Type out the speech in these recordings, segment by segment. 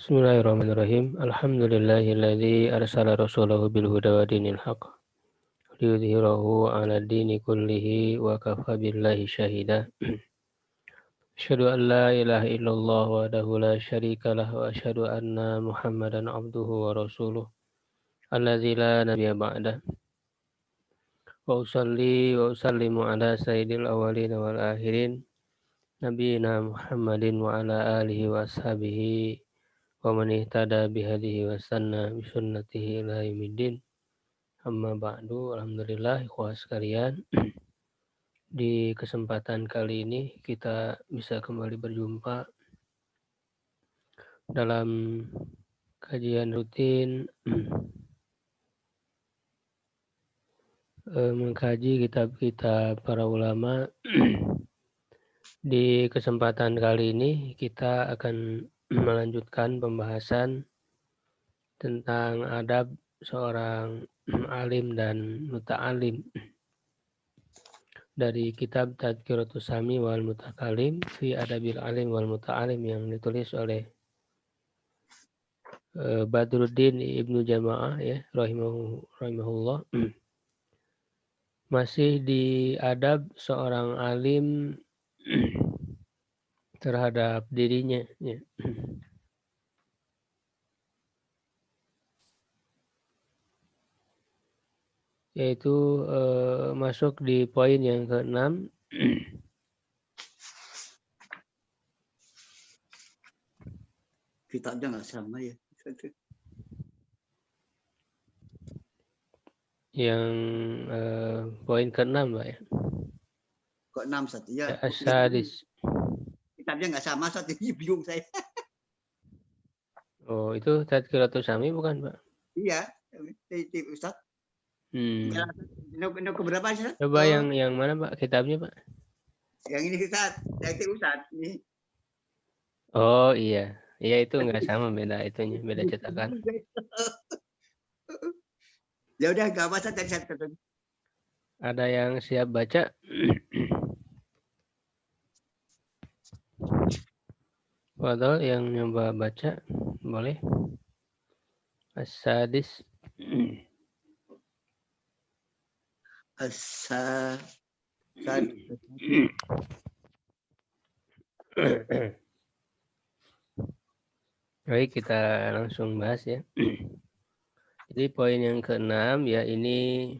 Bismillahirrahmanirrahim. Alhamdulillahilladzi arsala rasulahu bil huda wa dinil haqq liyudhhirahu 'ala dini kullihi wa kafa billahi syahida. Asyhadu an la ilaha illallah wahdahu la syarika lah wa asyhadu anna Muhammadan abduhu wa rasuluh alladzi la nabiyya ba'dah. Wa usalli wa usallimu ala sayyidil awwalin wal akhirin nabiyina Muhammadin wa ala alihi wa ashabihi wa man ihtada bihadihi wa sanna bi sunnatihi ila yaumiddin. Amma ba'du. Alhamdulillah ikhwah sekalian, di kesempatan kali ini kita bisa kembali berjumpa dalam kajian rutin mengkaji kitab-kitab para ulama. Di kesempatan kali ini kita akan melanjutkan pembahasan tentang adab seorang alim dan muta'alim dari kitab Tadhkiratus Sami wal Mutakalim fi Adabil Alim wal Muta'alim yang ditulis oleh Badruddin Ibnu Jamaah ya rahimahullah. Masih di adab seorang alim terhadap dirinya ya. Yaitu masuk di poin yang ke-6. Kitabnya nggak sama ya. Yang poin ke-6 Pak ya. Kok 6 satu ya? Asadis. Kitabnya nggak sama satu, bingung saya. Oh, itu Tadhkiratus Sami bukan, Pak? Iya, Ustaz. Ini keberapa sih? Coba yang mana Pak kitabnya Pak? Yang ini Ustaz, yang itu Ustaz ini. Oh iya, iya itu nggak sama, beda itunya, beda cetakan. Ya udah nggak apa tadi saya katakan. Ada yang siap baca? Fadol yang nyoba baca boleh. Asadis. Baik, kita langsung bahas ya. Jadi poin yang ke-6 ya, ini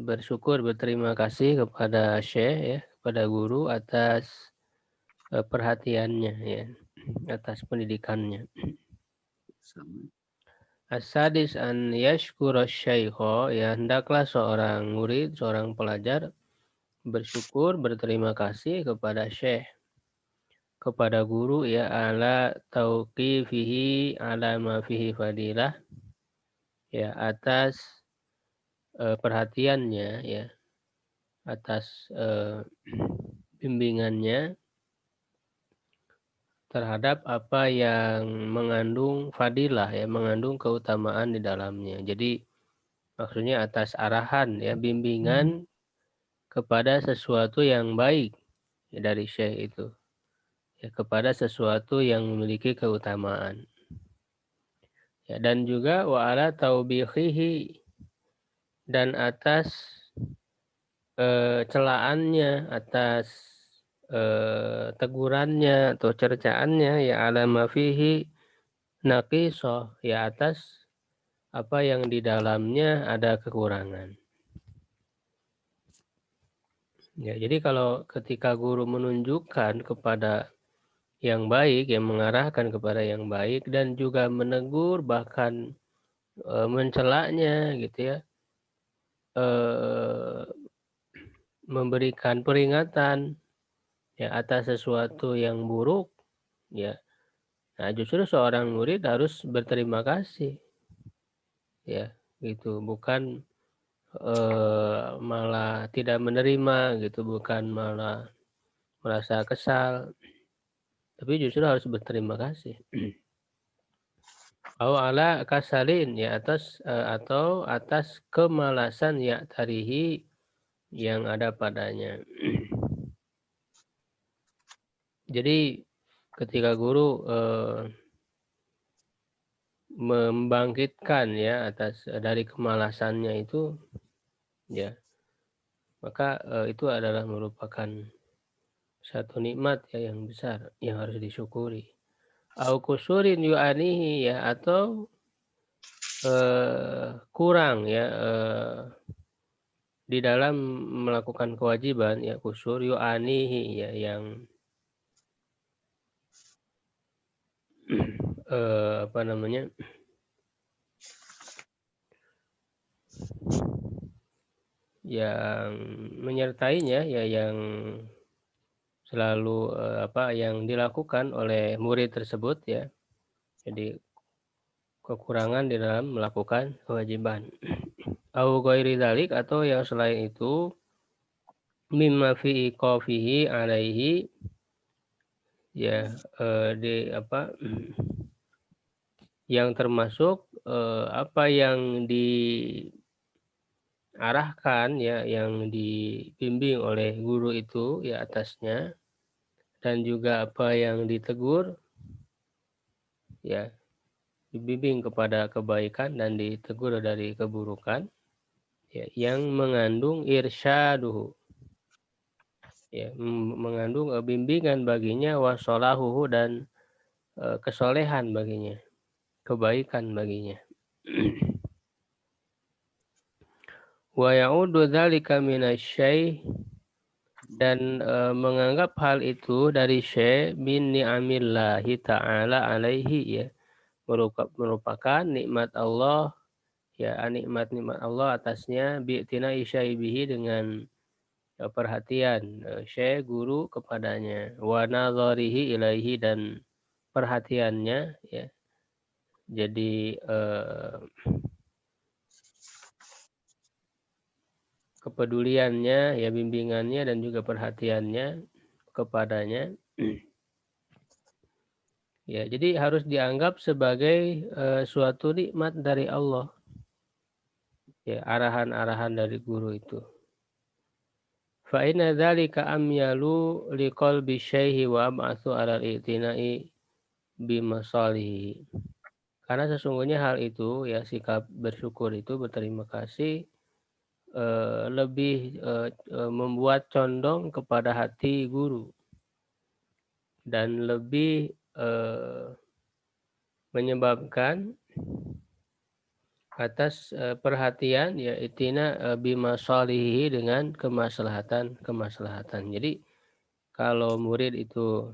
bersyukur, berterima kasih kepada Syekh ya, kepada guru atas perhatiannya ya, atas pendidikannya. Asadis an yashkura syaikho, ya hendaklah seorang murid, seorang pelajar bersyukur, berterima kasih kepada Syekh, kepada guru ya, ala tauqifihi ala ma fihi fadilah, ya atas perhatiannya ya, atas bimbingannya terhadap apa yang mengandung fadilah ya, mengandung keutamaan di dalamnya. Jadi maksudnya atas arahan ya, bimbingan kepada sesuatu yang baik ya, dari Syekh itu ya, kepada sesuatu yang memiliki keutamaan. Ya, dan juga wa ala taubihihi, dan atas celaannya, atas tegurannya atau cercaannya ya, ala ma fihi naqisoh, ya atas apa yang di dalamnya ada kekurangan. Ya, jadi kalau ketika guru menunjukkan kepada yang baik, yang mengarahkan kepada yang baik, dan juga menegur bahkan mencelaknya gitu ya, memberikan peringatan ya atas sesuatu yang buruk ya, nah justru seorang murid harus berterima kasih ya, gitu, bukan malah tidak menerima gitu, bukan malah merasa kesal, tapi justru harus berterima kasih. Au ala kasalin ya, atas atau atas kemalasan ya tarihi yang ada padanya. Jadi ketika guru membangkitkan ya atas dari kemalasannya itu, ya maka itu adalah merupakan satu nikmat ya yang besar yang harus disyukuri. Au kusurin yu'anihi ya, atau kurang ya di dalam melakukan kewajiban ya, kusur yu'anihi ya, yang apa namanya, yang menyertainya ya, yang selalu apa yang dilakukan oleh murid tersebut ya. Jadi kekurangan di dalam melakukan kewajiban. Au ghairi dzalik, atau yang selain itu, mimma fi iqafihi alaihi ya, di apa yang termasuk apa yang diarahkan ya, yang dibimbing oleh guru itu ya atasnya, dan juga apa yang ditegur ya, dibimbing kepada kebaikan dan ditegur dari keburukan ya, yang mengandung irsyaduhu ya, mengandung bimbingan baginya, wasolahuhu, dan kesolehan baginya, kebaikan baginya. Wa ya'udu dzalika minasy, dan menganggap hal itu dari syai' min ni'amillahi ta'ala alaihi ya, merupakan nikmat Allah ya, nikmat-nikmat Allah atasnya, bi'tina isyaibihi, dengan perhatian syekh guru kepadanya, wa nazarihi ilaihi, dan perhatiannya ya, jadi kepeduliannya ya, bimbingannya dan juga perhatiannya kepadanya ya, jadi harus dianggap sebagai suatu nikmat dari Allah ya, arahan-arahan dari guru itu. Fa inna dzalika amyalu liqalbi syaihi wa ab'atsu 'alal i'tina'i bimasalihi. Karena sesungguhnya hal itu ya, sikap bersyukur itu, berterima kasih, lebih membuat condong kepada hati guru, dan lebih menyebabkan atas perhatian ya, itina bimasalihi, dengan kemaslahatan. Jadi kalau murid itu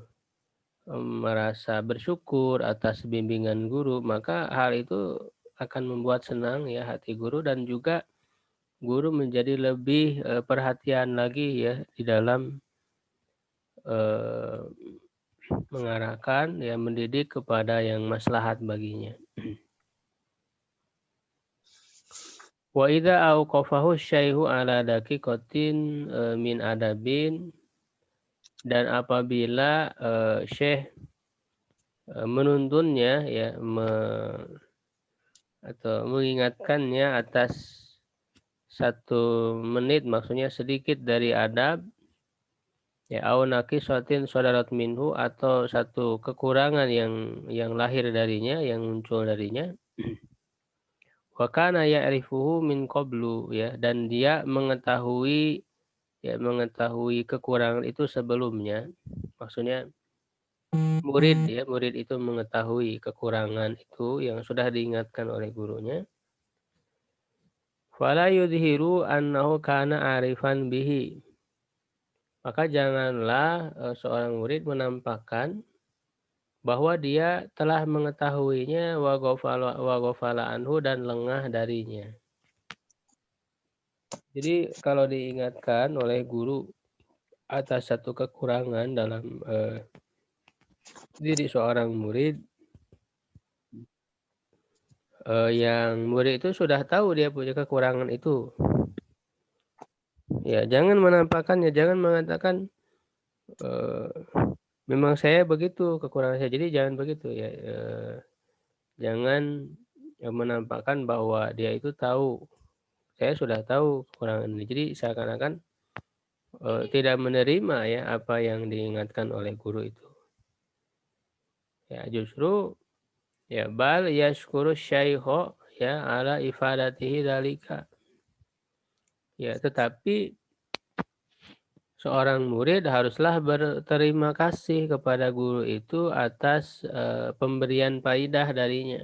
merasa bersyukur atas bimbingan guru, maka hal itu akan membuat senang ya hati guru, dan juga guru menjadi lebih perhatian lagi ya di dalam mengarahkan ya, mendidik kepada yang maslahat baginya. Wa idza auqafahu syaihu ala daqiqatin min adabin, dan apabila syekh menuntunnya ya, atau mengingatkannya atas 1 menit, maksudnya sedikit dari adab ya, au naqisatin sadarat minhu, atau satu kekurangan yang lahir darinya, yang muncul darinya. Wa kana ya'rifuhu min qablu ya, dan dia mengetahui ya, mengetahui kekurangan itu sebelumnya. Maksudnya murid itu mengetahui kekurangan itu yang sudah diingatkan oleh gurunya. Fala yudhiru annahu kana arifan bihi. Maka janganlah seorang murid menampakkan bahwa dia telah mengetahuinya, wa ghafala anhu, dan lengah darinya. Jadi kalau diingatkan oleh guru atas satu kekurangan dalam diri seorang murid, yang murid itu sudah tahu dia punya kekurangan itu, ya jangan menampakkannya, jangan mengatakan memang saya begitu kekurangan saya, jadi jangan begitu ya, jangan menampakkan bahwa dia itu tahu, saya sudah tahu kekurangan ini, jadi seakan-akan tidak menerima ya apa yang diingatkan oleh guru itu. Ya justru Ya, bal yashkuru syaikho ya ala ifadatihi dalika. Ya, tetapi seorang murid haruslah berterima kasih kepada guru itu atas pemberian faidah darinya.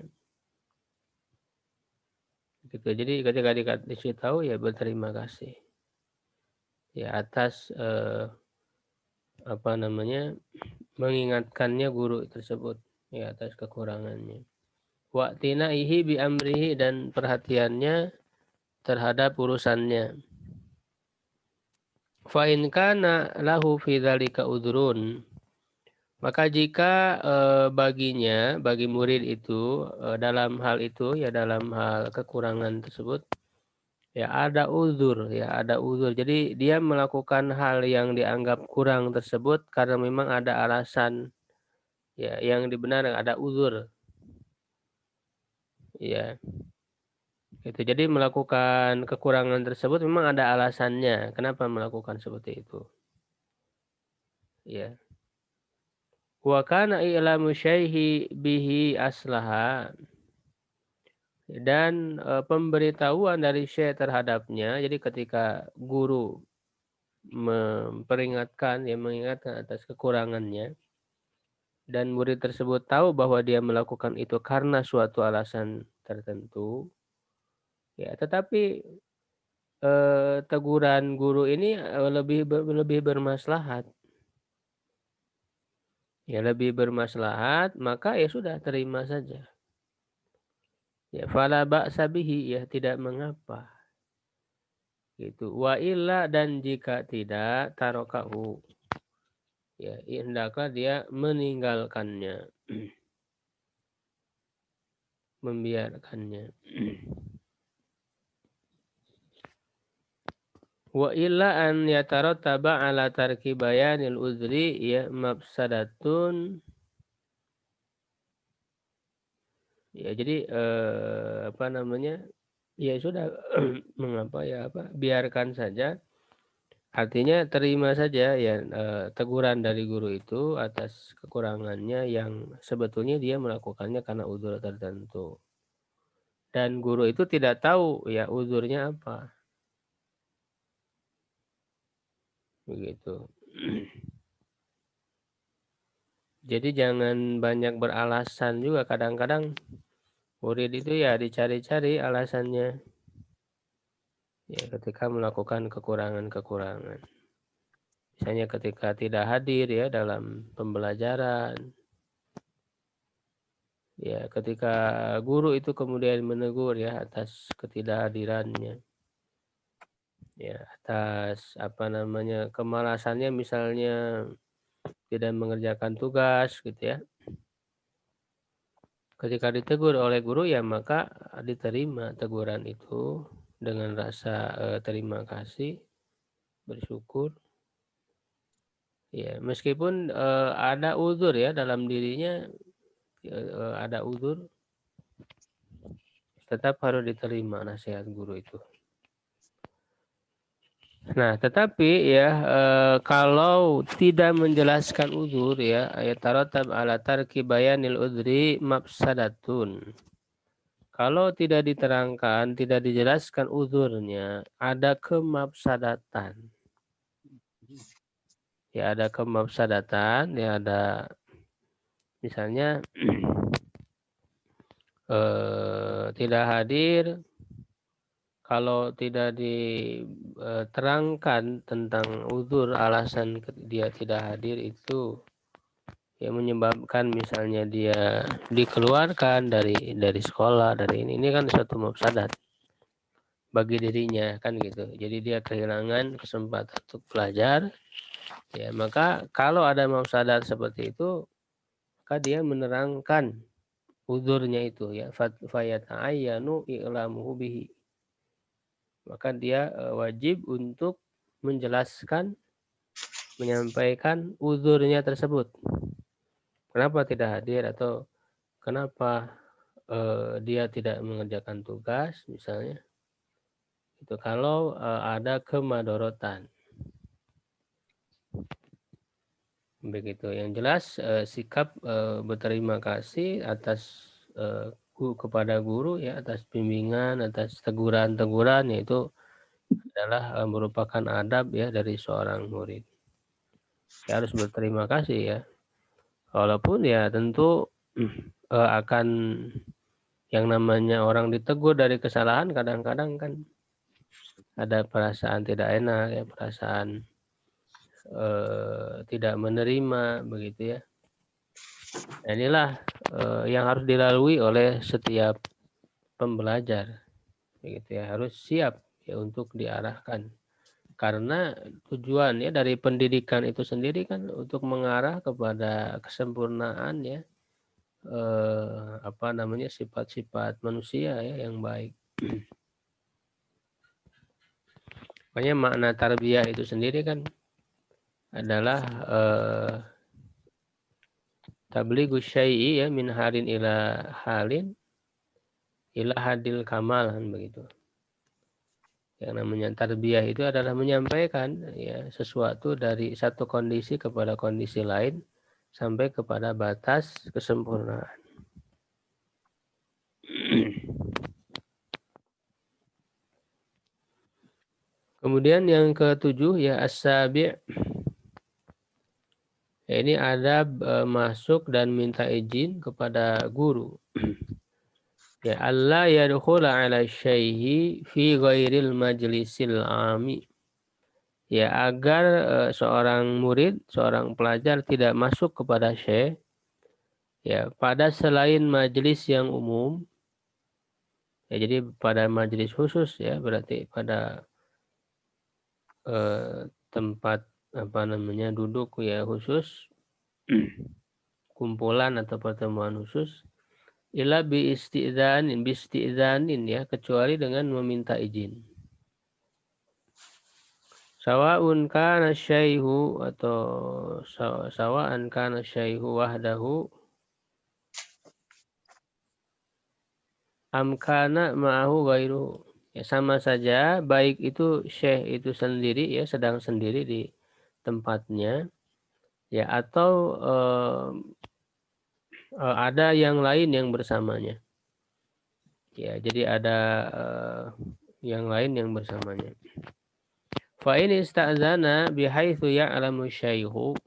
Gitu. Jadi ketika dikasih tahu ya berterima kasih. Ya atas apa namanya mengingatkannya guru tersebut ya atas kekurangannya. Wa'tinaihi bi amrihi dan perhatiannya terhadap urusannya. Fa in kana lahu fi dzalika udhrun, maka jika bagi murid itu dalam hal itu ya dalam hal kekurangan tersebut ya ada uzur ya ada uzur. Jadi dia melakukan hal yang dianggap kurang tersebut karena memang ada alasan ya yang dibenarkan ada uzur ya. Itu jadi melakukan kekurangan tersebut memang ada alasannya kenapa melakukan seperti itu. Ya. Wa kana i'lamu syaihi bihi aslaha dan pemberitahuan dari syekh terhadapnya. Jadi ketika guru memperingatkan ya mengingatkan atas kekurangannya dan murid tersebut tahu bahwa dia melakukan itu karena suatu alasan tertentu ya tetapi teguran guru ini lebih bermaslahat ya lebih bermaslahat maka ya sudah terima saja ya fala ba'sa bihi ya tidak mengapa gitu wa illa dan jika tidak tarokahu ya hendaklah dia meninggalkannya membiarkannya wa illa an yatarattaba ala tarki bayanil uzri ya mafsadatun ya jadi apa namanya ya sudah mengapa ya apa biarkan saja artinya terima saja ya teguran dari guru itu atas kekurangannya yang sebetulnya dia melakukannya karena uzur tertentu dan guru itu tidak tahu ya uzurnya apa begitu. Jadi jangan banyak beralasan juga kadang-kadang murid itu ya dicari-cari alasannya ya ketika melakukan kekurangan-kekurangan. Misalnya ketika tidak hadir ya dalam pembelajaran. Ya ketika guru itu kemudian menegur ya atas ketidakhadirannya. Ya atas apa namanya kemalasannya misalnya tidak mengerjakan tugas gitu ya. Ketika ditegur oleh guru ya maka diterima teguran itu dengan rasa terima kasih, bersyukur. Ya, meskipun ada uzur ya dalam dirinya ada uzur, tetap harus diterima nasihat guru itu. Nah, tetapi ya kalau tidak menjelaskan uzur ya ayat taratab ala tarki bayanil udri mafsadatun. Kalau tidak diterangkan, tidak dijelaskan uzurnya, ada kemafsadatan. Ya ada kemafsadatan, ya ada misalnya tidak hadir kalau tidak diterangkan tentang uzur alasan dia tidak hadir itu yang menyebabkan misalnya dia dikeluarkan dari sekolah dari ini kan suatu mafsadat bagi dirinya kan gitu jadi dia kehilangan kesempatan untuk belajar ya maka kalau ada mafsadat seperti itu maka dia menerangkan uzurnya itu ya fayata'ayyanu i'lamuhu bihi maka dia wajib untuk menjelaskan menyampaikan uzurnya tersebut kenapa tidak hadir atau kenapa dia tidak mengerjakan tugas misalnya itu kalau ada kemadorotan begitu yang jelas sikap berterima kasih atas kepada guru ya, atas bimbingan, atas teguran-teguran, yaitu adalah merupakan adab ya dari seorang murid. Ya, harus berterima kasih ya. Walaupun ya tentu akan yang namanya orang ditegur dari kesalahan, kadang-kadang kan ada perasaan tidak enak ya, perasaan tidak menerima begitu ya. Nah, inilah yang harus dilalui oleh setiap pembelajar begitu ya, harus siap ya untuk diarahkan, karena tujuan ya dari pendidikan itu sendiri kan untuk mengarah kepada kesempurnaan ya, apa namanya, sifat-sifat manusia ya yang baik. Makanya makna tarbiyah itu sendiri kan adalah tablighus syai'i ya min halin ila halin ila hadil kamal kan begitu. Yang namanya tarbiyah itu adalah menyampaikan ya sesuatu dari satu kondisi kepada kondisi lain sampai kepada batas kesempurnaan. Kemudian yang ketujuh ya as-sabi', ya, ini adab masuk dan minta izin kepada guru. Ya, Allah yadkhula ala syaihi fi ghairil majlisil ami. Ya, agar seorang murid, seorang pelajar tidak masuk kepada syekh ya pada selain majelis yang umum. Ya, jadi pada majelis khusus ya, berarti pada tempat apa namanya duduk ya khusus, kumpulan atau pertemuan khusus, ila bi isti'dzanin ya, kecuali dengan meminta izin. Sawa'un kana syaihu atau sawa'an kana syaihu wahdahu amkana ma'ahu ghairuhu. Ya, sama saja baik itu syekh itu sendiri ya, sedang sendiri di tempatnya ya, atau ada yang lain yang bersamanya. Ya, jadi ada yang lain yang bersamanya. Fa in ista'zana bihaitsu ya'lamu syaihu,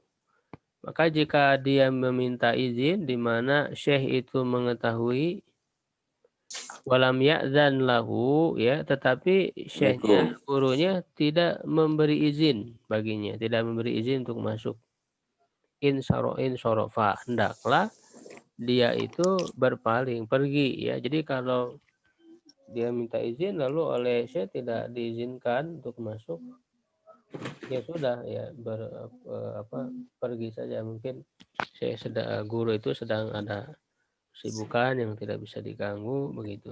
maka jika dia meminta izin di mana syekh itu mengetahui, walam ya'zan lahu ya, tetapi syekhnya, gurunya tidak memberi izin baginya, tidak memberi izin untuk masuk. In sorofa, hendaklah dia itu berpaling, pergi ya. Jadi kalau dia minta izin lalu oleh syekh tidak diizinkan untuk masuk, ya sudah ya, pergi saja. Mungkin guru itu sedang ada kesibukan yang tidak bisa diganggu begitu.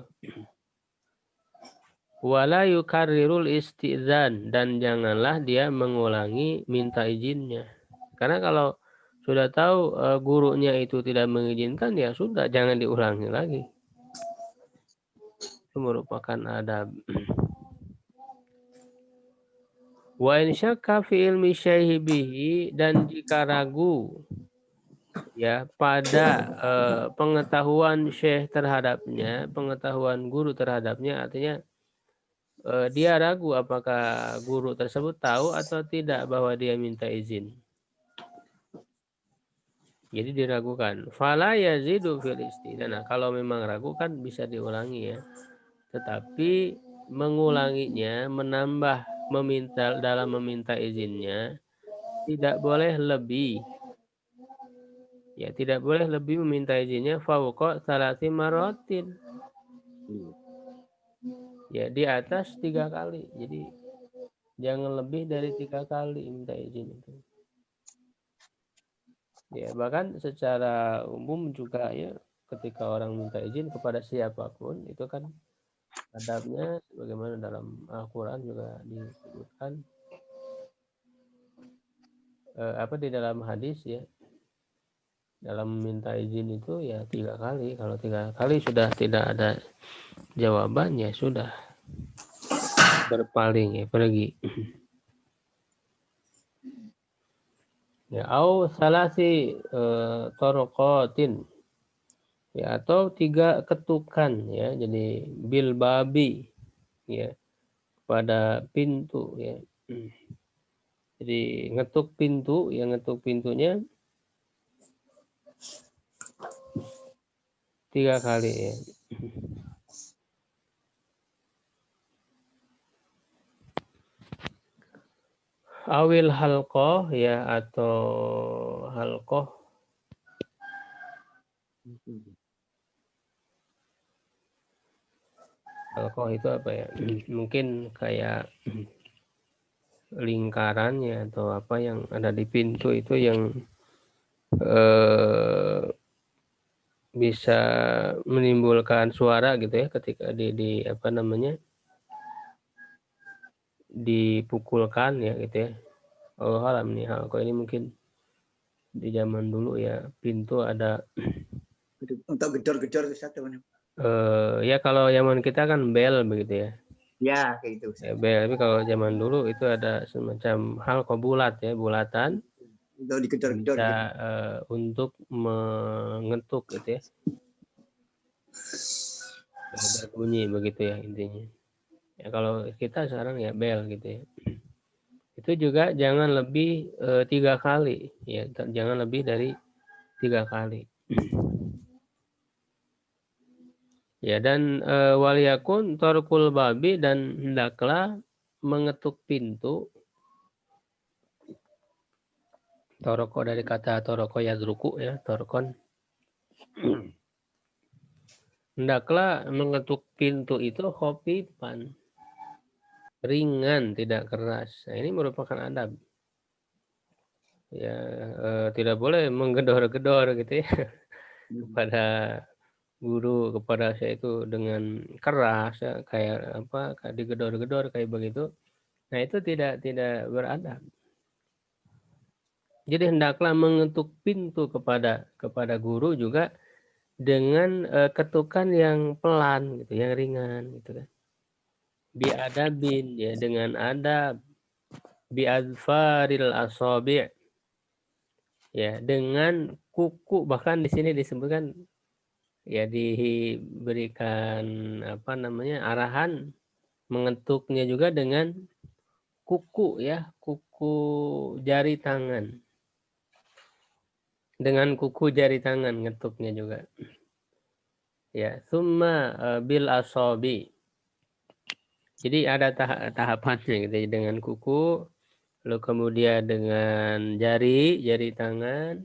Wala yukarrirul isti'zan, dan janganlah dia mengulangi minta izinnya. Karena kalau sudah tahu gurunya itu tidak mengizinkan, ya sudah, jangan diulangi lagi. Itu merupakan adab. Wa in syakka fi ilmi syaihi bihi, dan jika ragu ya pada pengetahuan syekh terhadapnya, pengetahuan guru terhadapnya, artinya dia ragu apakah guru tersebut tahu atau tidak bahwa dia minta izin. Jadi diragukan. Fala yazidu fil isti'dzan. Nah, kalau memang ragu kan bisa diulangi ya. Tetapi mengulanginya, menambah dalam meminta izinnya, tidak boleh lebih. Ya, tidak boleh lebih meminta izinnya fauqa salasi marotin. Ya, di atas 3 kali. Jadi jangan lebih dari 3 kali minta izin itu. Ya, bahkan secara umum juga ya, ketika orang minta izin kepada siapapun itu kan adabnya bagaimana dalam Al-Quran juga disebutkan, di dalam hadis ya, dalam meminta izin itu ya 3 kali. Kalau 3 kali sudah tidak ada jawaban, ya sudah, berpaling ya, pergi. Ya, au salasi toroqatin, Ya, atau 3 ketukan ya. Jadi bil babi ya, pada pintu ya. Jadi ngetuk pintu, yang ngetuk pintunya 3 kali ya. Awil halqoh ya, atau halqoh. Halqoh itu apa ya? Mungkin kayak lingkarannya atau apa yang ada di pintu itu yang bisa menimbulkan suara gitu ya ketika di apa namanya, dipukulkan ya gitu ya. Allah alam nih, halqoh ini mungkin di zaman dulu ya, pintu ada Untuk gedor-gedor Ustaz. ya kalau zaman kita kan bel begitu ya. Ya, kayak gitu Ya, Ustaz. bel, tapi kalau zaman dulu itu ada semacam halqoh bulat ya, bulatan. Untuk digedor-gedor Bisa gitu. untuk mengetuk gitu ya, berbunyi begitu ya intinya. Ya kalau kita sekarang ya bel gitu ya. Itu juga jangan lebih 3 kali ya, jangan lebih dari 3 kali. Ya, dan waliyakun torkul babi, dan hendaklah mengetuk pintu. Toroko dari kata toroko yadruku ya, torkon. Hendaklah mengetuk pintu itu khofifan, ringan, tidak keras. Nah, ini merupakan adab. Ya, tidak boleh menggedor-gedor gitu ya kepada guru, kepada saya itu dengan keras ya, kayak apa, kayak digedor-gedor kayak begitu. Nah, itu tidak beradab. Jadi hendaklah mengetuk pintu kepada guru juga dengan ketukan yang pelan gitu, yang ringan gitu kan. Biadabin ya, dengan adab. Biadfaril asabi' ya, dengan kuku, bahkan di sini disebutkan ya, diberikan apa namanya, arahan mengetuknya juga dengan kuku ya, kuku jari tangan. Dengan kuku jari tangan ngetuknya juga. Ya, summa bil asabi. Jadi ada tahapannya gitu, dengan kuku, lalu kemudian dengan jari tangan,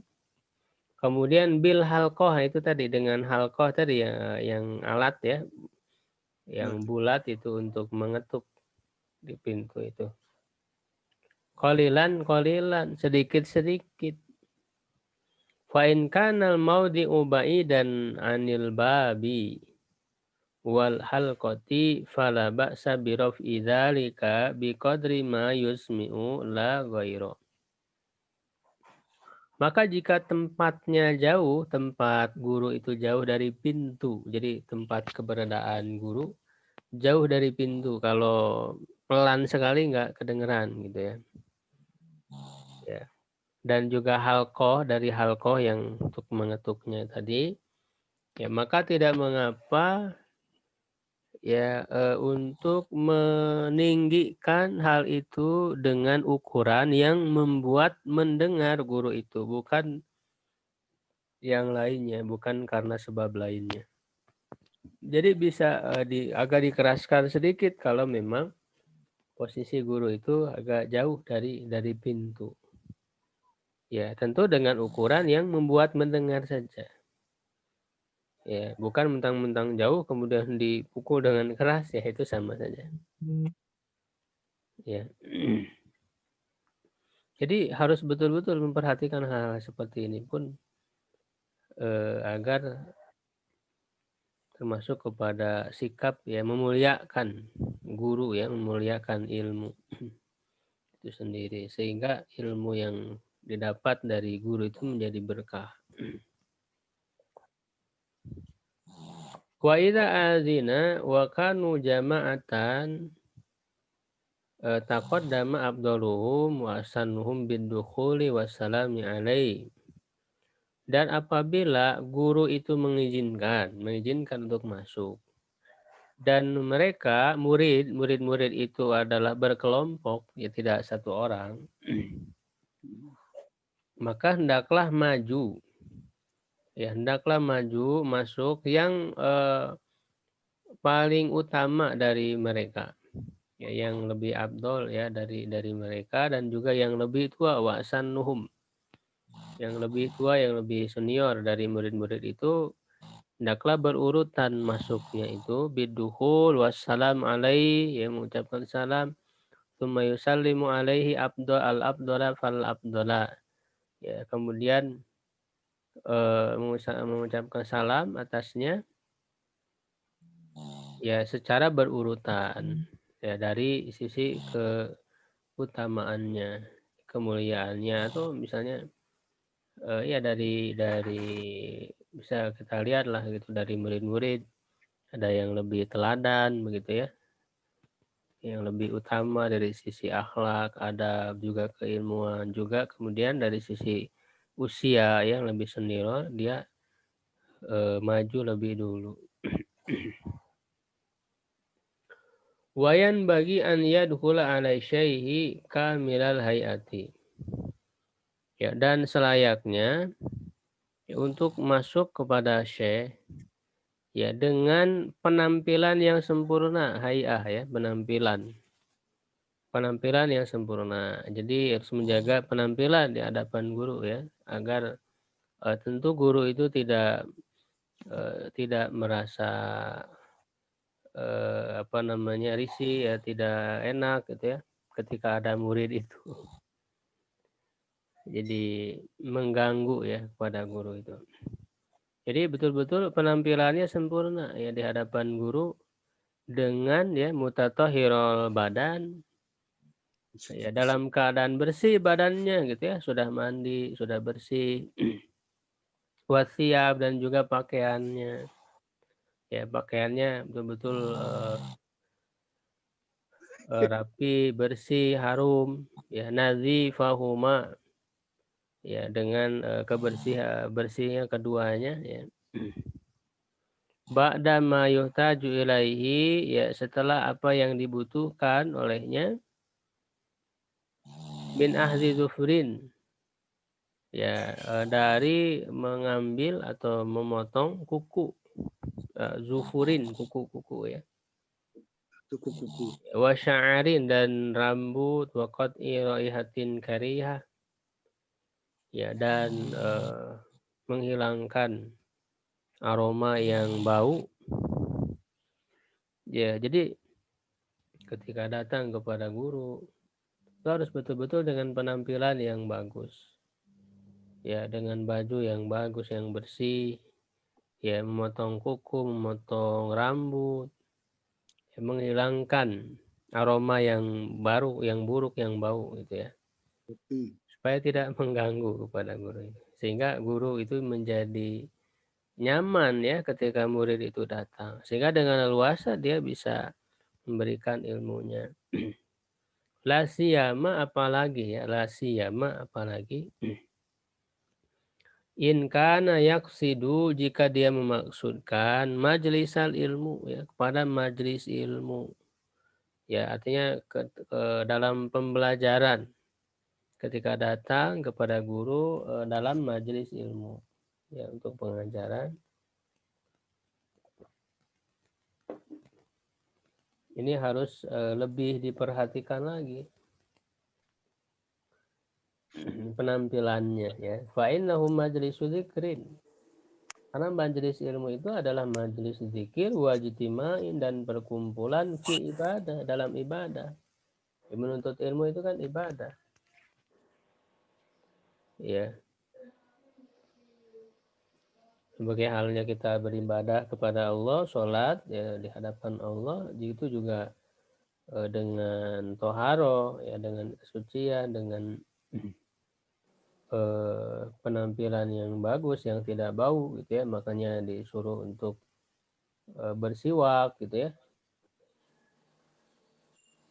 kemudian bil halqoh, itu tadi dengan halqoh tadi ya, yang alat ya, yang bulat itu untuk mengetuk di pintu itu. Qalilan, sedikit. Fa in kanal maudi'u ba'idan 'anil babi wal halqati fala ba'sa bi raf'i dzalika bi qadri ma yusmi'u la ghairu. Maka jika tempatnya jauh, tempat guru itu jauh dari pintu, jadi tempat keberadaan guru jauh dari pintu, kalau pelan sekali nggak kedengeran gitu ya. Ya. Dan juga halqoh, dari halqoh yang untuk mengetuknya tadi, ya maka tidak mengapa ya untuk meninggikan hal itu dengan ukuran yang membuat mendengar guru itu, bukan yang lainnya, bukan karena sebab lainnya. Jadi bisa agak dikeraskan sedikit kalau memang posisi guru itu agak jauh dari pintu. Ya, tentu dengan ukuran yang membuat mendengar saja. Ya, bukan mentang-mentang jauh kemudian dipukul dengan keras, ya itu sama saja. Ya. Jadi harus betul-betul memperhatikan hal seperti ini pun agar termasuk kepada sikap ya, memuliakan guru ya, memuliakan ilmu itu sendiri, sehingga ilmu yang didapat dari guru itu menjadi berkah. Wa idza azina wa kanu jama'atan taqaddama afdaluhum wa asannuhum bidukhuli wassalami alaihi Dan apabila guru itu mengizinkan untuk masuk, dan mereka murid-murid itu adalah berkelompok, ya tidak satu orang, maka hendaklah maju. Ya, hendaklah maju masuk yang paling utama dari mereka. Ya, yang lebih abdol ya dari mereka, dan juga yang lebih tua, nuhum, yang lebih tua, yang lebih senior dari murid-murid itu, hendaklah berurutan masuknya itu biduhul wassalam alaihi, ya mengucapkan salam, tsumma yusallimu alaihi al-abdala fal abdala, ya kemudian mengucapkan salam atasnya ya secara berurutan, ya dari sisi keutamaannya, kemuliaannya, atau misalnya ya dari bisa kita lihat lah gitu dari murid-murid, ada yang lebih teladan begitu ya, yang lebih utama dari sisi akhlak, ada juga keilmuan, juga kemudian dari sisi usia yang lebih senior, dia maju lebih dulu. Wayan bagi an yadkhula ala syaihi kamilal hayati. Ya, dan selayaknya ya, untuk masuk kepada syekh ya dengan penampilan yang sempurna, hayah ya, penampilan yang sempurna. Jadi harus menjaga penampilan di hadapan guru ya, agar tentu guru itu tidak merasa apa namanya risih ya, tidak enak gitu ya ketika ada murid itu. Jadi mengganggu ya kepada guru itu. Jadi betul-betul penampilannya sempurna ya di hadapan guru, dengan ya mutatahhirul badan, ya dalam keadaan bersih badannya gitu ya, sudah mandi, sudah bersih, wasiab, dan juga pakaiannya. Ya pakaiannya betul-betul rapi, bersih, harum, ya nazifahuma, ya dengan bersihnya keduanya ya. Ba'da ma yuhtaju ilaihi, ya setelah apa yang dibutuhkan olehnya, min ahli zufrin, ya dari mengambil atau memotong kuku, zufurin, kuku-kuku ya, Kuku-kuku. wa sya'arin, dan rambut, wa qat'i raihatin karihah, ya dan menghilangkan aroma yang bau. Ya, jadi ketika datang kepada guru itu harus betul-betul dengan penampilan yang bagus. Ya, dengan baju yang bagus, yang bersih, ya memotong kuku, memotong rambut, ya, menghilangkan aroma yang yang buruk, yang bau gitu ya. Supaya tidak mengganggu kepada guru itu. Sehingga guru itu menjadi nyaman ya ketika murid itu datang. Sehingga dengan leluasa dia bisa memberikan ilmunya. La siyama apalagi ya, la siyama apalagi in kana yaqsidu, jika dia memaksudkan majlisal ilmu ya, kepada majlis ilmu. Ya, artinya dalam pembelajaran, ketika datang kepada guru dalam majelis ilmu ya, untuk pengajaran, ini harus lebih diperhatikan lagi penampilannya ya. Fa innahu majlisu dzikrin, karena majelis ilmu itu adalah majelis zikir, wajtimain, dan perkumpulan fi ibadah, dalam ibadah. Menuntut ilmu itu kan ibadah ya, sebagai halnya kita beribadah kepada Allah, sholat ya di hadapan Allah, itu juga dengan toharo ya, dengan kesucian, dengan penampilan yang bagus, yang tidak bau gitu ya. Makanya disuruh untuk bersiwak gitu ya,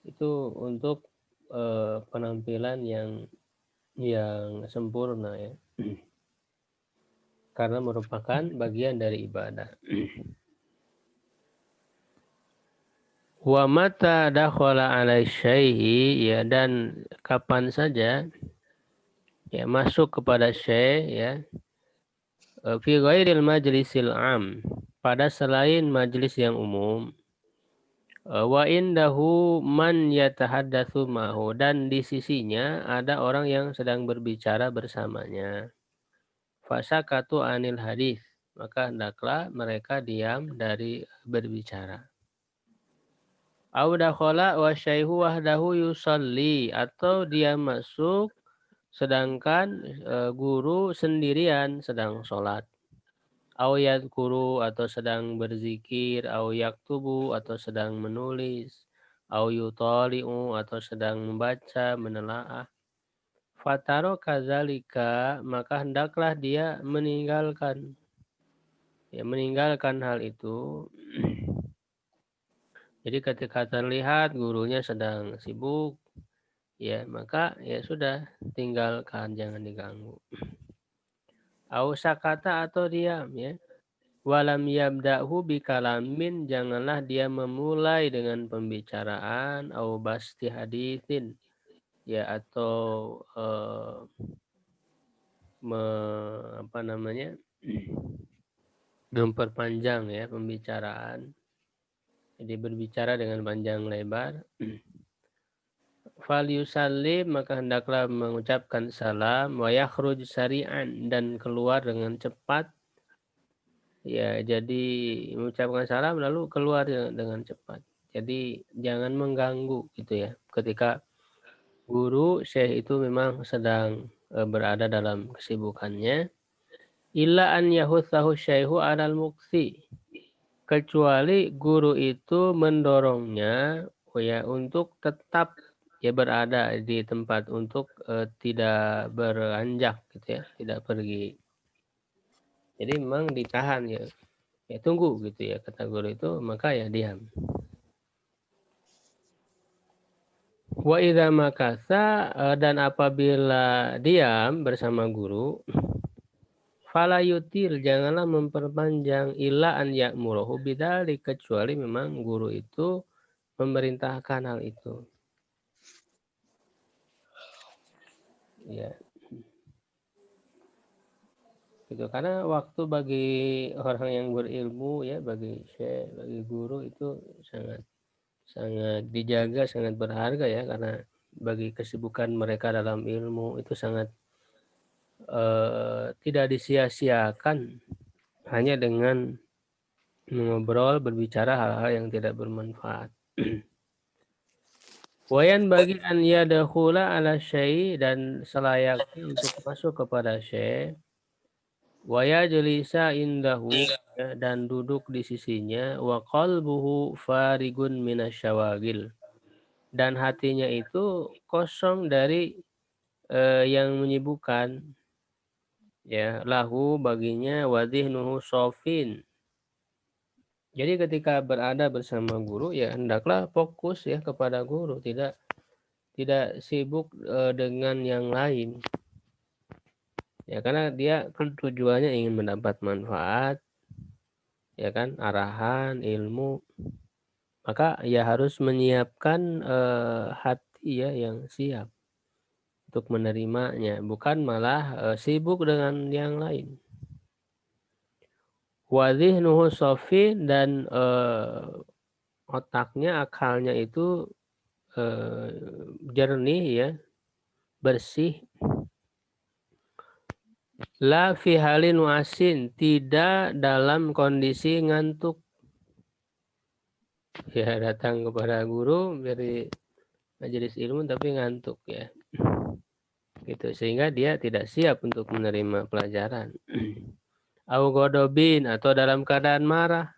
itu untuk penampilan yang sempurna ya. karena merupakan bagian dari ibadah. Wa mata dakhala alai syai'i, ya, dan kapan saja ya masuk kepada syekh, ya, fi ghairil majlisil am, pada selain majlis yang umum, wa indahu man yatahaddatsu mahu, dan di sisinya ada orang yang sedang berbicara bersamanya. Fasakatu anil hadis, maka hendaklah mereka diam dari berbicara. Au dakhala wa syaihu wahdahu yusalli, atau dia masuk sedangkan guru sendirian sedang sholat. Au yadhkuru, atau sedang berzikir, au yaktubu, atau sedang menulis, au yutali'u, atau sedang membaca, menelaah. Fataro kadzalika, maka hendaklah dia meninggalkan, ya, meninggalkan hal itu. Jadi ketika terlihat gurunya sedang sibuk, ya, maka ya sudah, tinggalkan, jangan diganggu. Au sakata, atau diam, ya. Walam yabda'hu bikalamin, janganlah dia memulai dengan pembicaraan, au basti haditsin, ya, atau apa namanya, memperpanjang, ya, pembicaraan. Jadi berbicara dengan panjang lebar. Fal yusallim, maka hendaklah mengucapkan salam, wa yakhruj sari'an, dan keluar dengan cepat. Ya, jadi mengucapkan salam lalu keluar dengan cepat. Jadi jangan mengganggu gitu ya. Ketika guru syekh itu memang sedang berada dalam kesibukannya. Illa an yahutsahu syaihu alal muksi, kecuali guru itu mendorongnya, ya, untuk tetap, ya, berada di tempat, untuk tidak beranjak gitu ya, tidak pergi. Jadi memang ditahan, ya, ya tunggu gitu ya, kata guru itu, maka ya diam. Wa idza makasa, dan apabila diam bersama guru, fala yutil, janganlah memperpanjang, illa an ya'muruhu bidzalik, kecuali memang guru itu memerintahkan hal itu. Ya, gitu. Karena waktu bagi orang yang berilmu, ya, bagi syekh, bagi guru itu sangat sangat dijaga, sangat berharga, ya, karena bagi kesibukan mereka dalam ilmu itu sangat tidak disia-siakan hanya dengan mengobrol, berbicara hal-hal yang tidak bermanfaat. Wayan bagi an yadkhula ala syai, dan selayaknya untuk masuk kepada syekh. Waya jelisa indahu, ya, dan duduk di sisinya. Wa qalbuhu farigun minasyawagil, dan hatinya itu kosong dari yang menyibukkan, ya, lahu baginya, wadhihnuhu sofin. Jadi ketika berada bersama guru, ya, hendaklah fokus, ya, kepada guru, tidak sibuk dengan yang lain, ya, karena dia kan tujuannya ingin mendapat manfaat, ya kan, arahan ilmu, maka ya harus menyiapkan hati, ya, yang siap untuk menerimanya, bukan malah sibuk dengan yang lain. Wadhihnuhu sofin, dan otaknya, akalnya itu jernih, ya, bersih. La fi halin wasin, tidak dalam kondisi ngantuk. Ya, datang kepada guru dari majelis ilmu tapi ngantuk, ya, gitu, sehingga dia tidak siap untuk menerima pelajaran. Au godobin, atau dalam keadaan marah,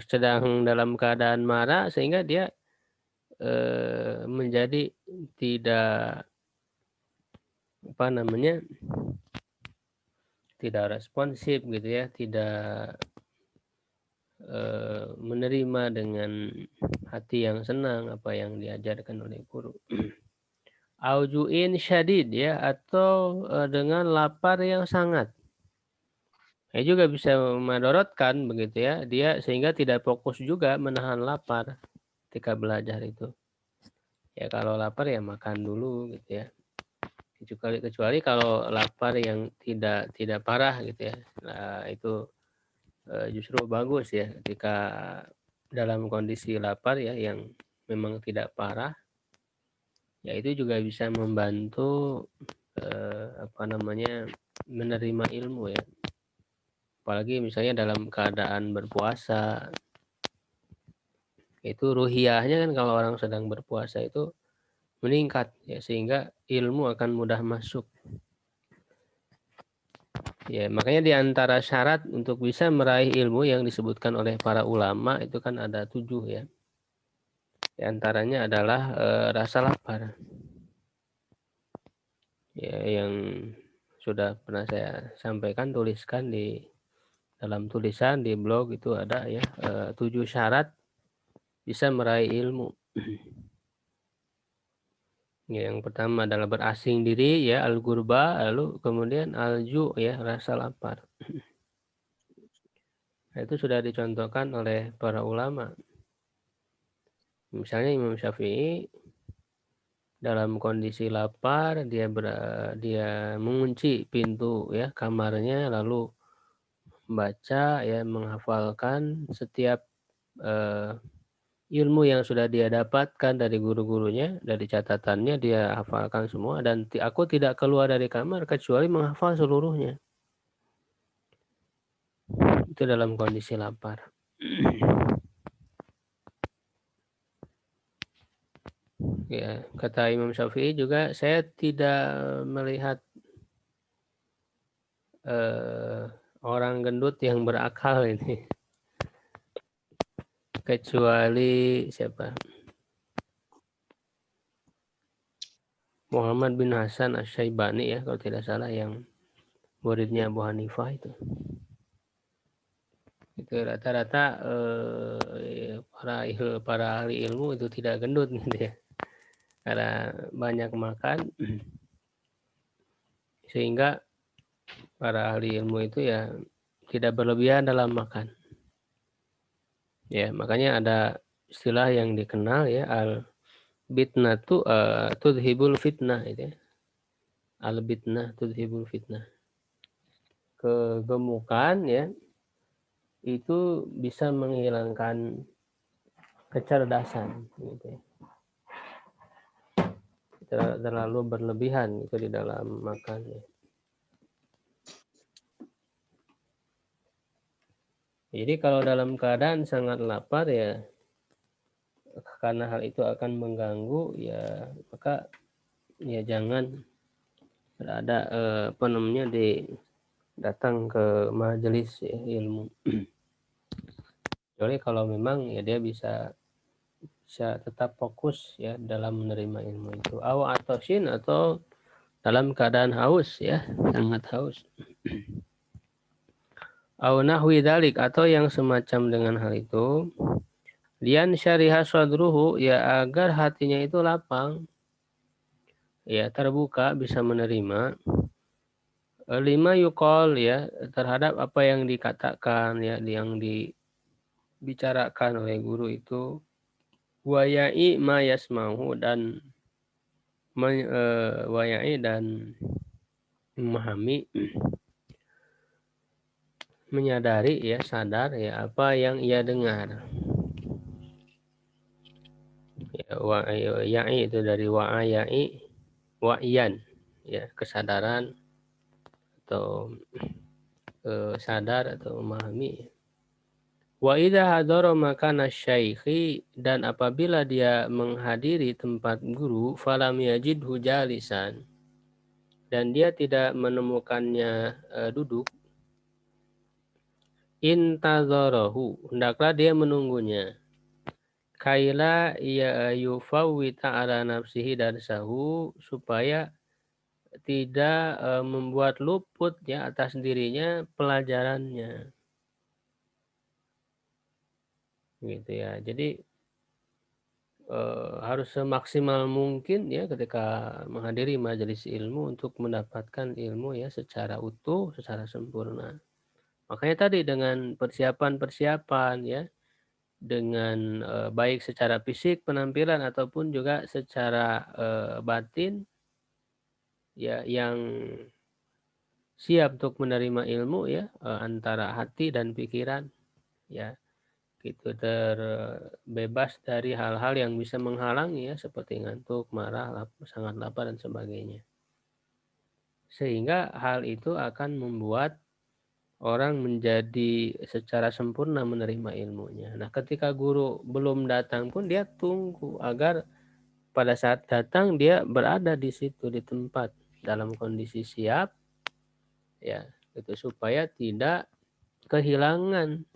sedang dalam keadaan marah, sehingga dia menjadi tidak, apa namanya, tidak responsif gitu ya, tidak menerima dengan hati yang senang apa yang diajarkan oleh guru. aujuin syadid ya, atau dengan lapar yang sangat. Ya juga bisa madorotkan begitu ya, dia sehingga tidak fokus juga menahan lapar ketika belajar itu. Ya kalau lapar ya makan dulu gitu ya. Kecuali kalau lapar yang tidak parah gitu ya. Nah, itu justru bagus ya ketika dalam kondisi lapar ya yang memang tidak parah, ya itu juga bisa membantu apa namanya menerima ilmu ya. Apalagi misalnya dalam keadaan berpuasa, itu ruhiyahnya kan kalau orang sedang berpuasa itu meningkat ya, sehingga ilmu akan mudah masuk. Ya, makanya di antara syarat untuk bisa meraih ilmu yang disebutkan oleh para ulama itu kan ada 7 ya. Di antaranya adalah rasa lapar. Ya, yang sudah pernah saya sampaikan, tuliskan di dalam tulisan di blog itu ada ya 7 syarat bisa meraih ilmu. Ya, yang pertama adalah berasing diri ya, al-ghurba, lalu kemudian al-ju ya, rasa lapar. Nah, itu sudah dicontohkan oleh para ulama. Misalnya Imam Syafi'i dalam kondisi lapar dia mengunci pintu ya kamarnya, lalu membaca ya, menghafalkan setiap ilmu yang sudah dia dapatkan dari guru-gurunya, dari catatannya dia hafalkan semua, dan aku tidak keluar dari kamar kecuali menghafal seluruhnya. Itu dalam kondisi lapar. Ya, kata Imam Syafi'i juga, saya tidak melihat orang gendut yang berakal ini, kecuali siapa? Muhammad bin Hasan Asy-Syaibani ya, kalau tidak salah, yang muridnya Abu Hanifah itu. Itu rata-rata para ahli ilmu itu tidak gendut gitu ya, karena banyak makan, sehingga para ahli ilmu itu ya tidak berlebihan dalam makan. Ya, makanya ada istilah yang dikenal ya, al bitnatu tudhibul fitnah itu ya. Al bitnah tudhibul fitnah. Kegemukan ya itu bisa menghilangkan kecerdasan gitu ya. Terlalu berlebihan itu di dalam makan ya. Jadi kalau dalam keadaan sangat lapar ya, karena hal itu akan mengganggu ya, maka ya jangan ada apa namanya datang ke majelis ya, ilmu. Kecuali kalau memang ya dia bisa tetap fokus ya dalam menerima ilmu itu. Atau shin, atau dalam keadaan haus ya, sangat haus. Au nahwi dalik, atau yang semacam dengan hal itu. Lian syariha sadruhu, ya agar hatinya itu lapang, ya terbuka, bisa menerima lima yukol ya, terhadap apa yang dikatakan ya, yang dibicarakan oleh guru itu, wayai ma yasmahu, dan wayai dan memahami, menyadari ya, sadar ya apa yang ia dengar. Ya, wa'yai itu dari wa'ayai, wa'yan ya, kesadaran atau sadar atau memahami. Wa idza hadara makana syaikhi, dan apabila dia menghadiri tempat guru, falam yajidhu jalisan, dan dia tidak menemukannya duduk, intadzarahu, hendaklah dia menunggunya, kaila ya yufawwita ala nafsihi darsahu, supaya tidak membuat luput ya atas dirinya pelajarannya. Gitu ya. Jadi harus semaksimal mungkin ya ketika menghadiri majelis ilmu untuk mendapatkan ilmu ya secara utuh, secara sempurna. Makanya tadi dengan persiapan-persiapan ya, dengan baik secara fisik penampilan ataupun juga secara batin ya yang siap untuk menerima ilmu ya antara hati dan pikiran ya gitu terbebas dari hal-hal yang bisa menghalangi ya seperti ngantuk, marah, sangat lapar dan sebagainya. Sehingga hal itu akan membuat orang menjadi secara sempurna menerima ilmunya. Nah, ketika guru belum datang pun dia tunggu agar pada saat datang dia berada di situ di tempat dalam kondisi siap ya, itu supaya tidak kehilangan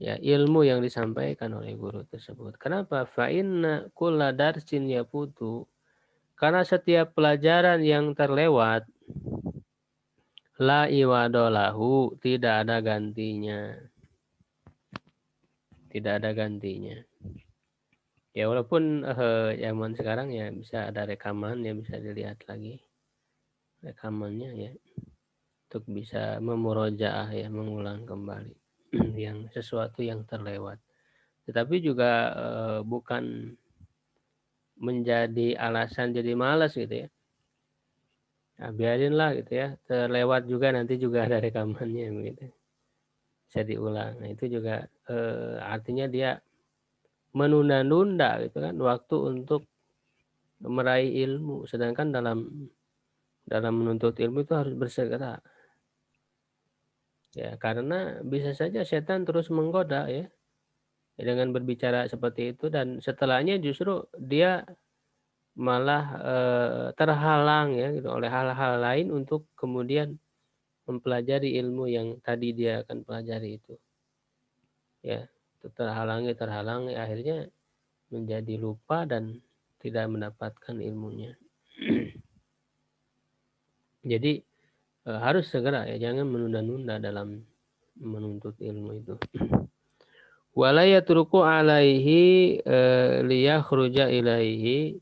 ya ilmu yang disampaikan oleh guru tersebut. Kenapa? Fa inna kulla darsin yafutu. Karena setiap pelajaran yang terlewat la iwadolahu tidak ada gantinya. Tidak ada gantinya. Ya walaupun zaman sekarang ya bisa ada rekaman ya bisa dilihat lagi rekamannya ya untuk bisa memurojaah ya mengulang kembali yang sesuatu yang terlewat. Tetapi juga bukan menjadi alasan jadi malas gitu ya. Nah, biarinlah gitu ya terlewat juga nanti juga ada rekamannya begitu. Bisa diulang. Nah, itu juga artinya dia menunda-nunda gitu kan waktu untuk meraih ilmu sedangkan dalam menuntut ilmu itu harus bersegera ya karena bisa saja setan terus menggoda ya dengan berbicara seperti itu dan setelahnya justru dia malah terhalang ya gitu oleh hal-hal lain untuk kemudian mempelajari ilmu yang tadi dia akan pelajari itu ya terhalangi akhirnya menjadi lupa dan tidak mendapatkan ilmunya. Jadi harus segera ya jangan menunda-nunda dalam menuntut ilmu itu. Wala yatruku alaihi liyakhruja ilaihi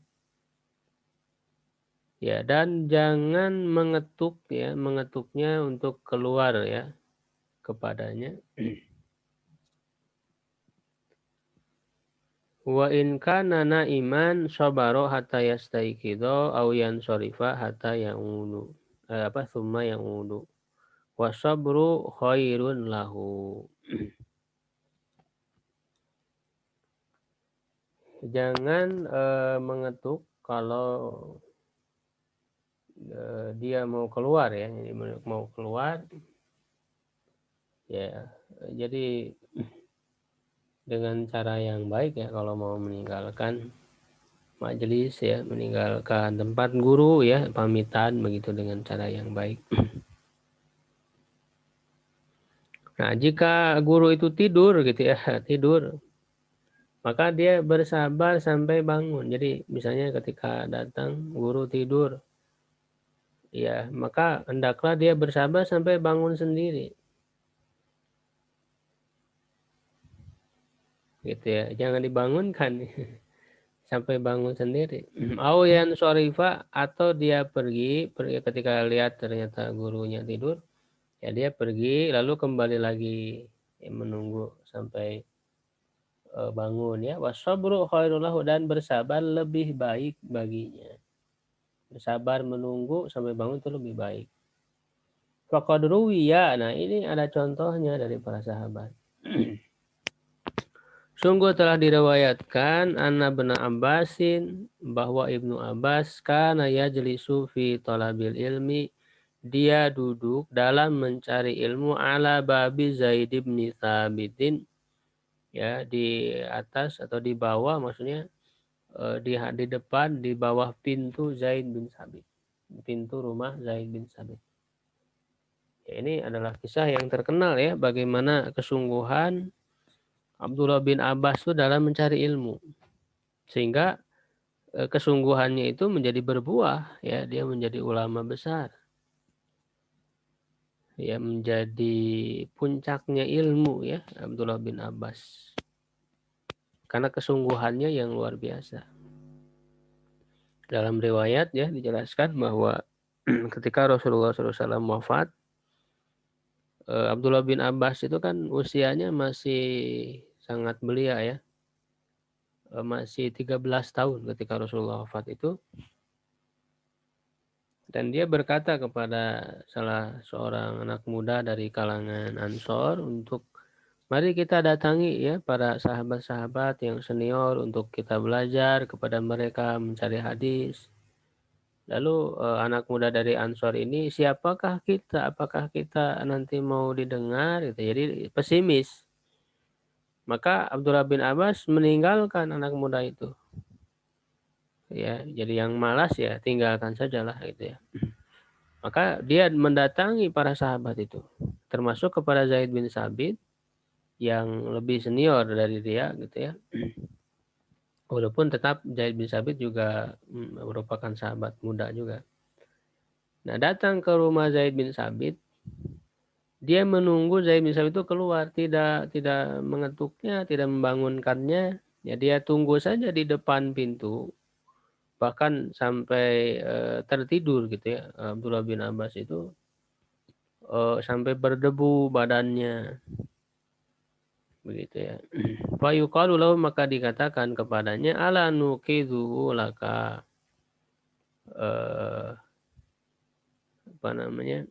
ya dan jangan mengetuknya untuk keluar ya kepadanya. Wa in kana naiman sabaro hatta yastaiqido aw yansorifa hatta yaudu. Summa yaudu. Wa sabru khairun lahu. Jangan mengetuk kalau dia mau keluar ya, jadi mau keluar ya. Jadi dengan cara yang baik ya kalau mau meninggalkan majelis ya, meninggalkan tempat guru ya, pamitan begitu dengan cara yang baik. Nah, jika guru itu tidur gitu ya, tidur, maka dia bersabar sampai bangun. Jadi misalnya ketika datang guru tidur, ya maka hendaklah dia bersabar sampai bangun sendiri. Gitu ya, jangan dibangunkan sampai bangun sendiri. Awian sorifa atau dia pergi ketika lihat ternyata gurunya tidur, ya dia pergi lalu kembali lagi ya, menunggu sampai bangun ya. Wasabru khairulahu dan bersabar lebih baik baginya. Bersabar menunggu sampai bangun itu lebih baik. Faqad ruwiya, nah ini ada contohnya dari para sahabat. Sungguh telah diriwayatkan Anna bin Abbasin bahwa Ibnu Abbas kana yajlisu fi talabil ilmi dia duduk dalam mencari ilmu ala babi Zaid bin Thabitin ya di atas atau di bawah maksudnya di depan di bawah pintu Zaid bin Thabit pintu rumah Zaid bin Thabit ya, ini adalah kisah yang terkenal ya bagaimana kesungguhan Abdullah bin Abbas itu dalam mencari ilmu sehingga kesungguhannya itu menjadi berbuah ya dia menjadi ulama besar ya menjadi puncaknya ilmu ya Abdullah bin Abbas karena kesungguhannya yang luar biasa. Dalam riwayat ya dijelaskan bahwa ketika Rasulullah SAW wafat, Abdullah bin Abbas itu kan usianya masih sangat belia ya, masih 13 tahun ketika Rasulullah wafat itu. Dan dia berkata kepada salah seorang anak muda dari kalangan Ansor untuk mari kita datangi ya para sahabat-sahabat yang senior untuk kita belajar kepada mereka mencari hadis. Lalu anak muda dari Ansor ini siapakah kita? Apakah kita nanti mau didengar? Gitu. Jadi pesimis. Maka Abdullah bin Abbas meninggalkan anak muda itu. Ya, jadi yang malas ya tinggalkan sajalah gitu ya. Maka dia mendatangi para sahabat itu, termasuk kepada Zaid bin Sabit yang lebih senior dari dia gitu ya. Walaupun tetap Zaid bin Sabit juga merupakan sahabat muda juga. Nah, datang ke rumah Zaid bin Sabit, dia menunggu Zaid bin Sabit itu keluar, tidak mengetuknya, tidak membangunkannya. Ya dia tunggu saja di depan pintu, bahkan sampai tertidur gitu ya. Abdullah bin Abbas itu sampai berdebu badannya. Begitu ya. Fa yuqalu lahu, maka dikatakan kepadanya ala nuqidhu laka, eh, apa namanya,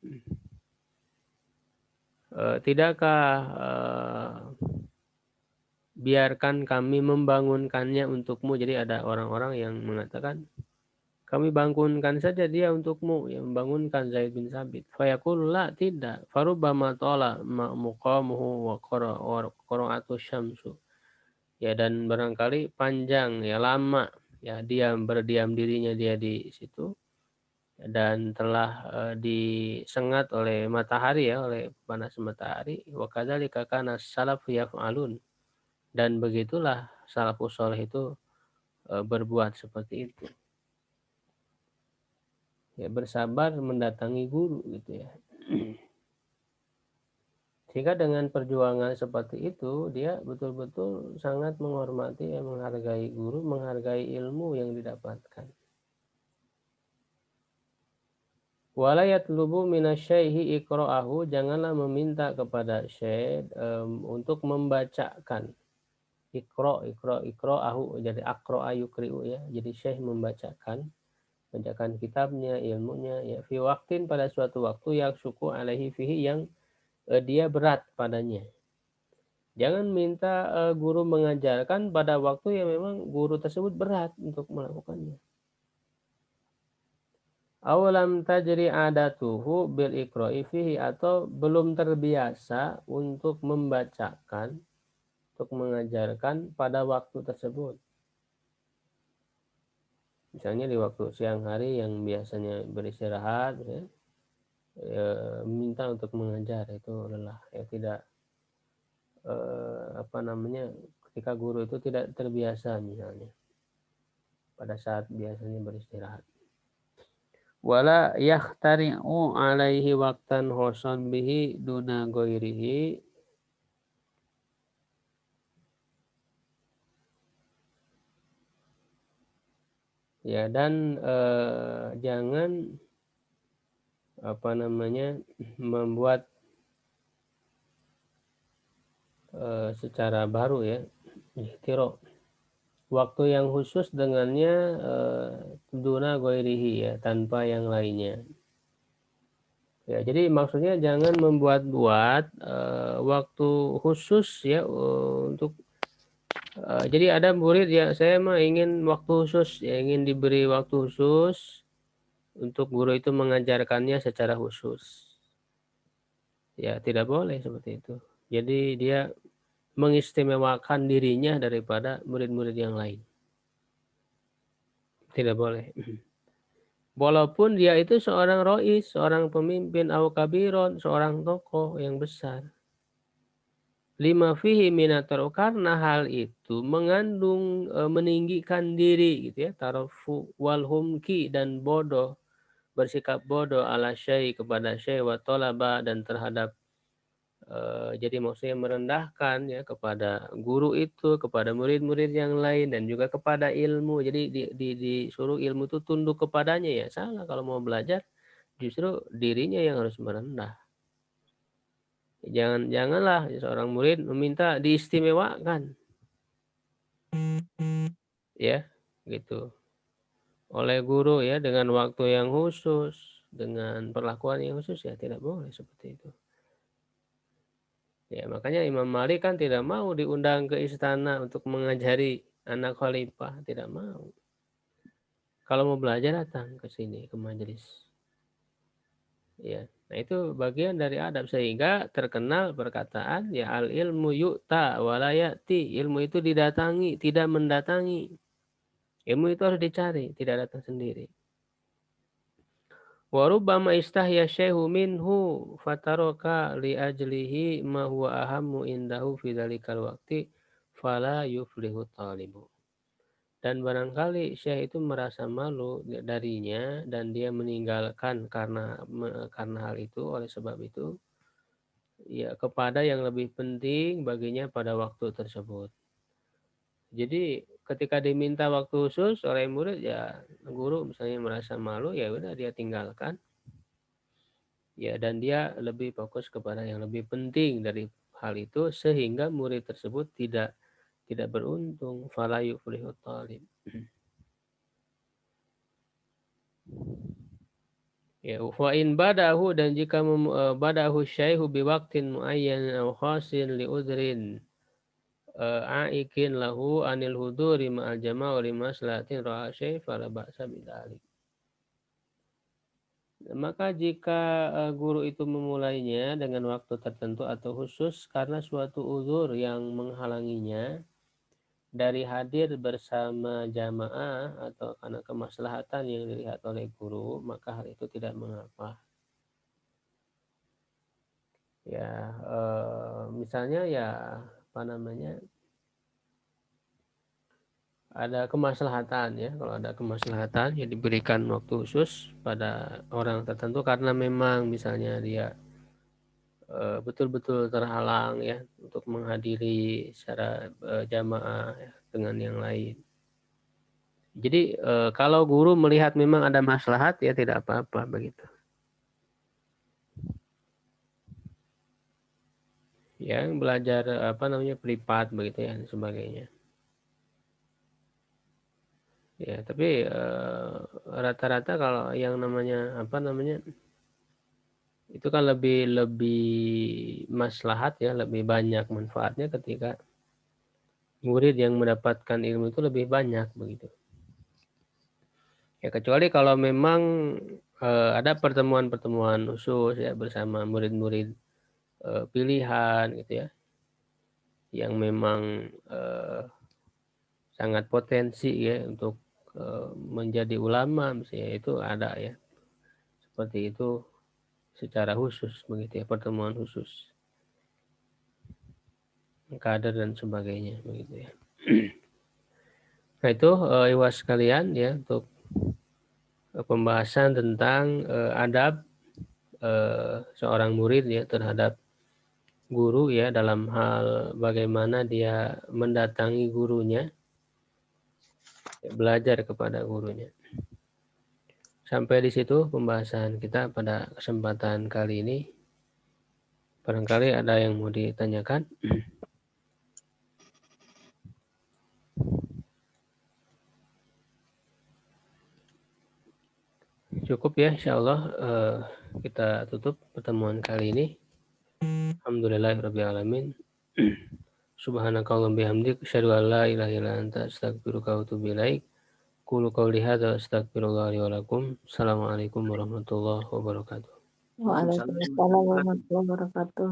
tidakkah biarkan kami membangunkannya untukmu. Jadi ada orang-orang yang mengatakan kami bangunkan saja dia untukmu, yang membangunkan Zaid bin Sabit. Fayaqul la, tidak. Farubbama tala muqamuhu wa qara'atu syamsu. Ya, dan barangkali panjang ya, lama ya berdiam dirinya dia di situ, dan telah disengat oleh matahari ya, oleh panas matahari. Wa kadzalika kana salaf yaf'alun, dan begitulah salafus saleh itu berbuat seperti itu. Ya, bersabar mendatangi guru gitu ya. Sehingga dengan perjuangan seperti itu dia betul-betul sangat menghormati, menghargai guru, menghargai ilmu yang didapatkan. Wala yatlubu minasyaihi iqra'ahu, janganlah meminta kepada syekh untuk membacakan. Iqra'ahu, jadi aqra'a yukri'u ya. Jadi syekh membacakan kitabnya, ilmunya ya, fi waqtin, pada suatu waktu, yang syuku alaihi fihi, yang dia berat padanya. Jangan minta guru mengajarkan pada waktu yang memang guru tersebut berat untuk melakukannya. Awalam tajri adatuhu bil iqra'i fihi, atau belum terbiasa untuk membacakan, untuk mengajarkan pada waktu tersebut. Misalnya di waktu siang hari yang biasanya beristirahat ya, minta untuk mengajar, itu lelah ya, tidak ketika guru itu tidak terbiasa misalnya pada saat biasanya beristirahat. Wala yakhtari'u alaihi waqtan khosan bihi duna ghairihi, ya, dan jangan membuat secara baru ya, ikhtiro, waktu yang khusus dengannya, duna ghairihi ya, tanpa yang lainnya. Ya, jadi maksudnya jangan membuat-buat waktu khusus ya untuk jadi ada murid ya, saya mah ingin waktu khusus ya, ingin diberi waktu khusus untuk guru itu mengajarkannya secara khusus. Ya, tidak boleh seperti itu. Jadi dia mengistimewakan dirinya daripada murid-murid yang lain. Tidak boleh. Walaupun dia itu seorang rois, seorang pemimpin, au kabiron, seorang tokoh yang besar. Lima fihi minatar, karena hal itu mengandung meninggikan diri gitu ya, tarofu wal humki, dan bodoh, bersikap bodoh, ala syai, kepada syai, wa tolaba, dan terhadap jadi maksudnya merendahkan ya kepada guru itu, kepada murid-murid yang lain dan juga kepada ilmu. Jadi disuruh ilmu itu tunduk kepadanya, ya salah. Kalau mau belajar justru dirinya yang harus merendah. Janganlah seorang murid meminta diistimewakan, ya gitu, oleh guru ya, dengan waktu yang khusus, dengan perlakuan yang khusus, ya tidak boleh seperti itu. Ya, makanya Imam Malik kan tidak mau diundang ke istana untuk mengajari anak khalifah, tidak mau. Kalau mau belajar datang ke sini, ke majelis. Ya, nah itu bagian dari adab, sehingga terkenal perkataan ya al ilmu yu'ta walayati, ilmu itu didatangi, tidak mendatangi. Ilmu itu harus dicari, tidak datang sendiri. Wa rubbama istahya syaihu minhu fataroka li ajlihi ma huwa ahammu indahu fi dzalikal waqti fala yuflihu talibu. Dan barangkali syekh itu merasa malu darinya dan dia meninggalkan karena hal itu, oleh sebab itu ya kepada yang lebih penting baginya pada waktu tersebut. Jadi ketika diminta waktu khusus oleh murid, ya guru misalnya merasa malu, ya udah dia tinggalkan. Ya, dan dia lebih fokus kepada yang lebih penting dari hal itu, sehingga murid tersebut tidak beruntung. Fala yuflihu talib. Ya, wa in badahu, dan jika badahu syaihu biwaktin muayyan aw khasin li udrin aikin lahu anil huduri ma'al jama'a li maslahatin ra'a syai' fala ba'sa bidzalik. Maka jika guru itu memulainya dengan waktu tertentu atau khusus karena suatu uzur yang menghalanginya dari hadir bersama jamaah atau karena kemaslahatan yang dilihat oleh guru, maka hal itu tidak mengapa. Ya, misalnya ya apa namanya, ada kemaslahatan ya, kalau ada kemaslahatan ya diberikan waktu khusus pada orang tertentu karena memang misalnya dia betul-betul terhalang ya untuk menghadiri secara jamaah ya, dengan yang lain. Jadi kalau guru melihat memang ada maslahat, ya tidak apa-apa begitu. Yang belajar apa namanya privat begitu ya dan sebagainya. Ya, tapi rata-rata kalau yang namanya apa namanya itu kan lebih maslahat ya, lebih banyak manfaatnya ketika murid yang mendapatkan ilmu itu lebih banyak begitu. Ya, kecuali kalau memang ada pertemuan-pertemuan khusus ya bersama murid-murid pilihan gitu ya, yang memang sangat potensi ya untuk menjadi ulama, misalnya, itu ada ya seperti itu secara khusus begitu ya, pertemuan khusus kader dan sebagainya begitu ya. Nah itu iwas sekalian ya, untuk pembahasan tentang adab seorang murid ya terhadap guru ya, dalam hal bagaimana dia mendatangi gurunya, belajar kepada gurunya. Sampai di situ pembahasan kita pada kesempatan kali ini. Barangkali ada yang mau ditanyakan. Cukup ya, insyaallah kita tutup pertemuan kali ini. Alhamdulillahirrabbilalamin. Subhanakallahumma bihamdik asyhadu an la ilaha illa anta astaghfiruka wa atubu ilaik. Qulu qouli hadza astaghfirullah li wa lakum. Assalamualaikum warahmatullahi wabarakatuh. Waalaikumsalam warahmatullahi wabarakatuh.